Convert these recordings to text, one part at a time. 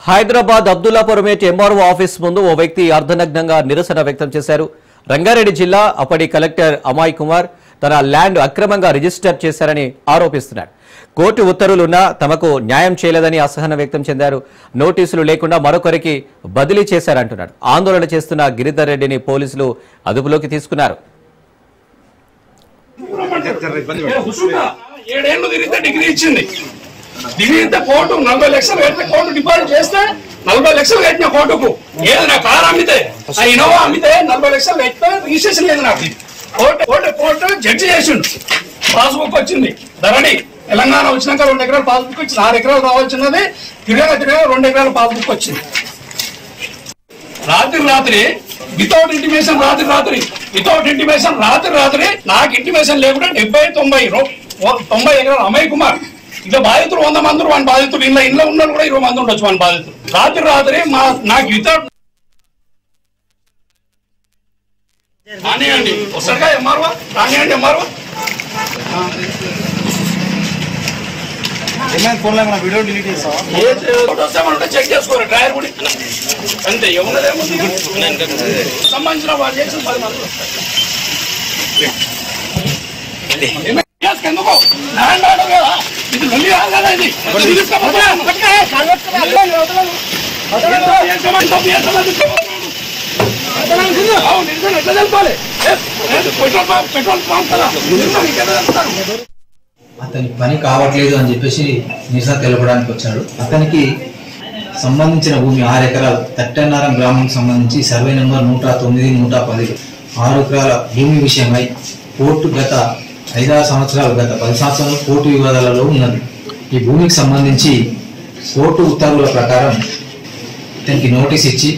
Hyderabad అబ్దుల్లాపురమేట్ MRO office ముందు ఓ వ్యక్తి అర్ధనగ్నంగా నిరసన వ్యక్తం చేశారు. రంగారెడ్డి జిల్లా అప్పటి కలెక్టర్ అమాయ్ కుమార్ తన ల్యాండ్ అక్రమంగా రిజిస్టర్ చేశారని ఆరోపిస్తున్నాడు. కోర్టు ఉత్తర్వులున్నా తమకు న్యాయం చేయలేదని అసహనం వ్యక్తం చెందారు. నోటీసులు లేకుండా మరొకరికి బదిలీ చేశారంటున్నాడు. ఆందోళన చేస్తున్న గిరిధర్ రెడ్డిని పోలీసులు అదుపులోకి తీసుకున్నారు. దిగితే కోర్టు 40 లక్షలు కట్టిన కోర్టు డిపాజిట్ చేస్తే 40 లక్షలు కట్టిన కోర్టుకు ఏది నా కారు అమ్మితే ఆ ఇనోవా అమ్మితే 40 లక్షలు కట్టితే రిజిస్ట్రేషన్ లేదు నాకు. కోర్టు జడ్జి చేసిండు. పాస్బుక్ వచ్చింది ధరణి తెలంగాణ వచ్చినాక 2 ఎకరాల పాస్బుక్ వచ్చింది. 6 ఎకరాలు రావాల్సినది తిరగా 2 ఎకరాల పాస్బుక్ వచ్చింది. రాత్రి వితౌట్ ఇంటిమేషన్ వితౌట్ ఇంటిమేషన్ రాత్రి నాకు ఇంటిమేషన్ లేకుండా 90 ఎకరాలు అమయ్ కుమార్ ఇక బాధితులు 100 మంది వాని బాధితులు ఇంట్లో ఉన్న కూడా 20 మంది ఉండొచ్చు వాని బాధితులు. రాత్రి నాకు వితౌట్ రానియండి వస్తాడుగా ఎంఆర్ఓ రానియండి ఎంఆర్ఓ చెక్ చేసుకోరు డ్రైవర్ కూడా అంతే సంబంధించిన వాళ్ళు చేసిన 10 మంది ఎందుకు ల్యాండ్ ఆర్డర్ కదా ఇది లొల్లి కాదు కదా ఇది అతని పని కావట్లేదు అని చెప్పేసి నిరసన తెలపడానికి వచ్చాడు. అతనికి సంబంధించిన భూమి 6 ఎకరాలు తట్టెన్నారం గ్రామానికి సంబంధించి సర్వే నెంబర్ 109, 110 6 ఎకరాల భూమి విషయమై కోర్టు గత 5-6 సంవత్సరాలు గత 10 సంవత్సరాలు కోర్టు వివాదాలలో ఉన్నది. ఈ భూమికి సంబంధించి కోర్టు ఉత్తర్వుల ప్రకారం ఇతనికి నోటీస్ ఇచ్చి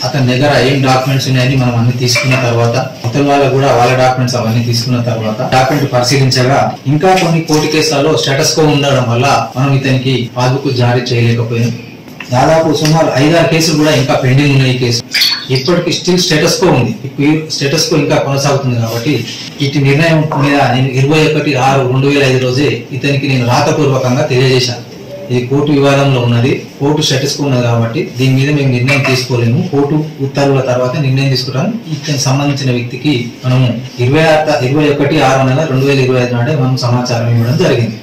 అతని దగ్గర ఏం డాక్యుమెంట్స్ ఉన్నాయని మనం అన్ని తీసుకున్న తర్వాత అతని వాళ్ళకు కూడా వాళ్ళ డాక్యుమెంట్స్ అవన్నీ తీసుకున్న తర్వాత డాక్యుమెంట్ పరిశీలించగా ఇంకా కొన్ని కోర్టు కేసులలో స్టేటస్ కో ఉండడం వల్ల మనం ఇతనికి పాస్బుక్ జారీ చేయలేకపోయాం. దాదాపు సుమారు 5-6 కేసులు కూడా ఇంకా పెండింగ్ ఉన్నాయి. ఈ కేసు ఇప్పటికి స్టిల్ స్టేటస్ కో ఉంది. స్టేటస్ కో ఇంకా కొనసాగుతుంది కాబట్టి ఇటు నిర్ణయం మీద నేను 21/6/2005 రోజే ఇతనికి నేను రాతపూర్వకంగా తెలియజేశాను. ఇది కోర్టు వివాదంలో ఉన్నది, కోర్టు స్టేటస్ కో ఉన్నది కాబట్టి దీని మీద మేము నిర్ణయం తీసుకోలేము. కోర్టు ఉత్తర్వుల తర్వాత నిర్ణయం తీసుకుంటాం. ఇతనికి సంబంధించిన వ్యక్తికి మనము 21/6/2025 నాడే మనం సమాచారం ఇవ్వడం జరిగింది.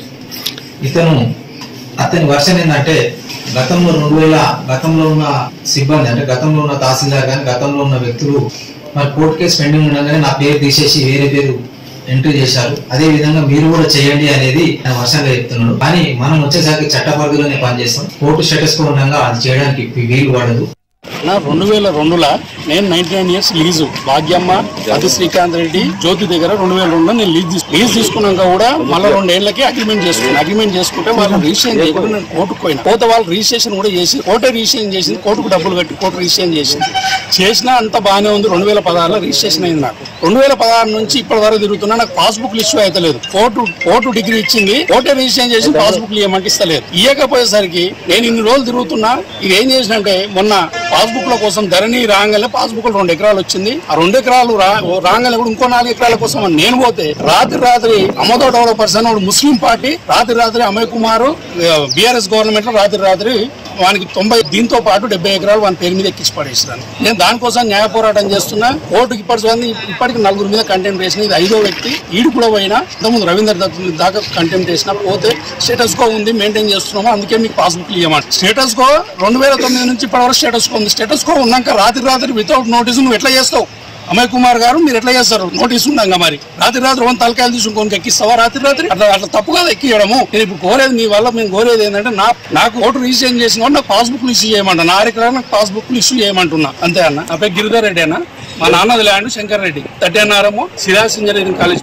అతని వర్షన్ ఏంటంటే గతంలో ఉన్న సిబ్బంది అంటే గతంలో ఉన్న తహసీల్దార్ కానీ గతంలో ఉన్న వ్యక్తులు మరి కోర్టు కేసు పెండింగ్ ఉండగానే నా పేరు తీసేసి వేరే పేరు ఎంట్రీ చేశారు. అదే విధంగా మీరు కూడా చేయండి అనేది వర్షంగా చెప్తున్నాడు. కానీ మనం వచ్చేసరికి చట్ట పరిధిలోనే పనిచేస్తాం. కోర్టు స్టేటస్ కో ఉండగా అది చేయడానికి వీలు పడదు. 2002లో నేను 99 ఇయర్స్ లీజు భాగ్యమ్మ అది శ్రీకాంత్ రెడ్డి జ్యోతి దగ్గర 2002లో నేను లీజ్ తీసుకున్నాక కూడా మళ్ళీ 2 ఏళ్లకి అగ్రిమెంట్ చేసుకుంటే వాళ్ళు రిజిస్ట్రేషన్ చేయకుండా నేను కోర్టుకు పోతే వాళ్ళు రిజిస్ట్రేషన్ కూడా చేసి కోర్టు రిజిస్ట్రేషన్ చేసింది. కోర్టుకు డబ్బులు కట్టి కోర్టు రిజిస్ట్రేషన్ చేసినా అంత బాగానే ఉంది. 2016లో రిజిస్ట్రేషన్ అయింది. నాకు 2016 నుంచి ఇప్పటి వరకు తిరుగుతున్నా నాకు పాస్బుక్ ఇష్యూ అయితే లేదు. కోర్టు డిగ్రీ ఇచ్చింది, కోర్టు రిజిస్ట్రేషన్ చేసి పాస్బుక్ ఇవ్వమంటే ఇస్తలేదు. ఇవ్వకపోయేసరికి నేను ఇన్ని రోజులు తిరుగుతున్నా. ఇక ఏం చేసినంటే మొన్న పాస్బుక్ ల కోసం ధరణి రాగానే పాస్బుక్ 2 ఎకరాలు వచ్చింది. ఆ 2 ఎకరాలు రాగానే కూడా ఇంకో 4 ఎకరాల కోసం నేను పోతే రాత్రి అమ్మతో డెవలపర్స్ అని ముస్లిం పార్టీ రాత్రి అమయ్ కుమార్ బీఆర్ఎస్ గవర్నమెంట్ లో రాత్రి వానికి 90 దీంతో పాటు 70 ఎకరాలు వాని పేరు మీద ఎక్కించి పడేసినాను. నేను దానికోసం న్యాయ పోరాటం చేస్తున్నా. కోర్టుకి ఇప్పటికి 4 మీద కంటెంప్ట్ వేసిన. ఇది 5వ వ్యక్తి. ఈడు కూడా పోయినా ఇంతకుముందు రవీందర్ దత్ దాకా కంటెంప్ట్ వేసిన. పోతే స్టేటస్ కో ఉంది, మెయింటైన్ చేస్తున్నాము, అందుకే మీకు పాస్బుక్ ఇవ్వమంట. స్టేటస్ కో 2009 నుంచి ఇప్పటివరకు స్టేటస్ కో ఉంది. స్టేటస్ కో ఉన్నాక రాత్రి వితౌట్ నోటీసు నువ్వు ఎట్లా చేస్తావు అమయ్ కుమార్ గారు? మీరు ఎట్లా చేస్తారు? నోటీసు ఉన్నాక మరి రాత్రి 1 తలకాయలు తీసుకొని ఎక్కిస్తావా? రాత్రి అట్లా తప్పు కదా ఎక్కియడము. నేను ఇప్పుడు కోరేది మీ వల్ల మేము కోరేది ఏంటంటే నాకు ఓటు రిజిస్ట్రేషన్ చేసిన నాకు పాస్బుక్ ఇష్యూ చేయమంటా. 6 ఎకరాలు నాకు పాస్బుక్ ఇష్యూ చేయమంటున్నా. అంతే అన్న. నా పేరు గిరిధర్ రెడ్డి అన్న. మా నాన్నది ల్యాండ్ శంకర్ రెడ్డి తట్టెన్నారము సిరాజ్ ఇంజనీరింగ్ కాలేజ్.